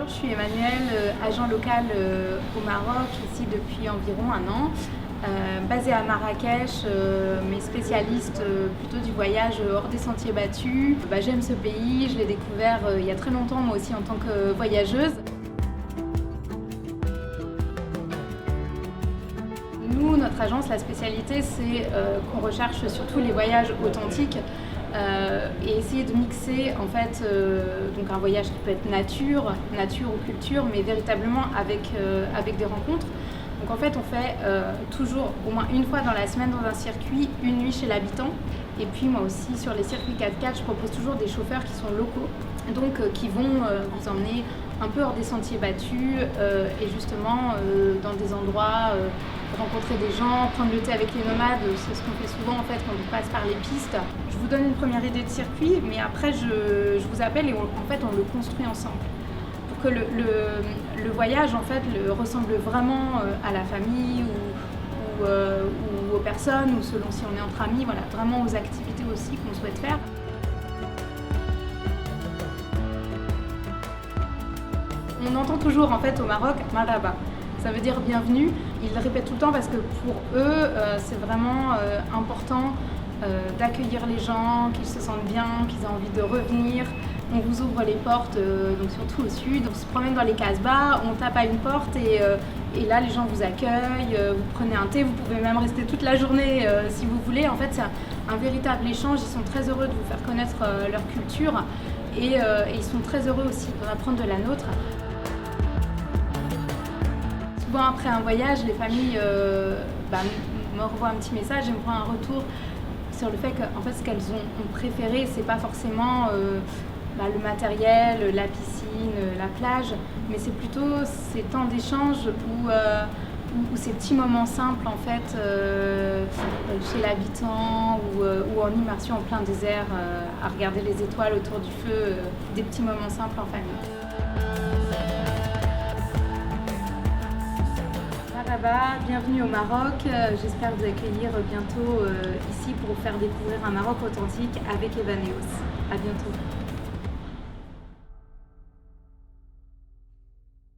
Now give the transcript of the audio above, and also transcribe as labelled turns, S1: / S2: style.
S1: je suis Emmanuelle, agent local au Maroc, ici depuis environ un an. Basée à Marrakech, mais spécialiste plutôt du voyage hors des sentiers battus. J'aime ce pays, je l'ai découvert il y a très longtemps moi aussi en tant que voyageuse. Nous, notre agence, la spécialité, c'est qu'on recherche surtout les voyages authentiques et essayer de mixer en fait donc un voyage qui peut être nature ou culture, mais véritablement avec des rencontres. Donc en fait, on fait toujours au moins une fois dans la semaine dans un circuit, une nuit chez l'habitant. Et puis moi aussi, sur les circuits 4x4, je propose toujours des chauffeurs qui sont locaux, donc qui vont vous emmener un peu hors des sentiers battus et justement dans des endroits, rencontrer des gens, prendre le thé avec les nomades. C'est ce qu'on fait souvent en fait quand on passe par les pistes. Je vous donne une première idée de circuit, mais après je vous appelle et en fait on le construit ensemble. Que le voyage en fait ressemble vraiment à la famille ou aux personnes, ou selon si on est entre amis, voilà, vraiment aux activités aussi qu'on souhaite faire. On entend toujours en fait au Maroc marhaba, ça veut dire bienvenue. Ils le répètent tout le temps parce que pour eux c'est vraiment important d'accueillir les gens, qu'ils se sentent bien, qu'ils aient envie de revenir. On vous ouvre les portes, donc surtout au sud. On se promène dans les Casbahs, on tape à une porte et là les gens vous accueillent, vous prenez un thé, vous pouvez même rester toute la journée si vous voulez. En fait c'est un véritable échange, ils sont très heureux de vous faire connaître leur culture et ils sont très heureux aussi d'en apprendre de la nôtre. Souvent après un voyage, les familles me renvoient un petit message et me font un retour sur le fait que en fait, ce qu'elles ont préféré, c'est pas forcément le matériel, la piscine, la plage, mais c'est plutôt ces temps d'échange ou ces petits moments simples en fait chez l'habitant ou en immersion en plein désert à regarder les étoiles autour du feu, des petits moments simples en famille. Bienvenue au Maroc, j'espère vous accueillir bientôt ici pour vous faire découvrir un Maroc authentique avec Evaneos. À bientôt.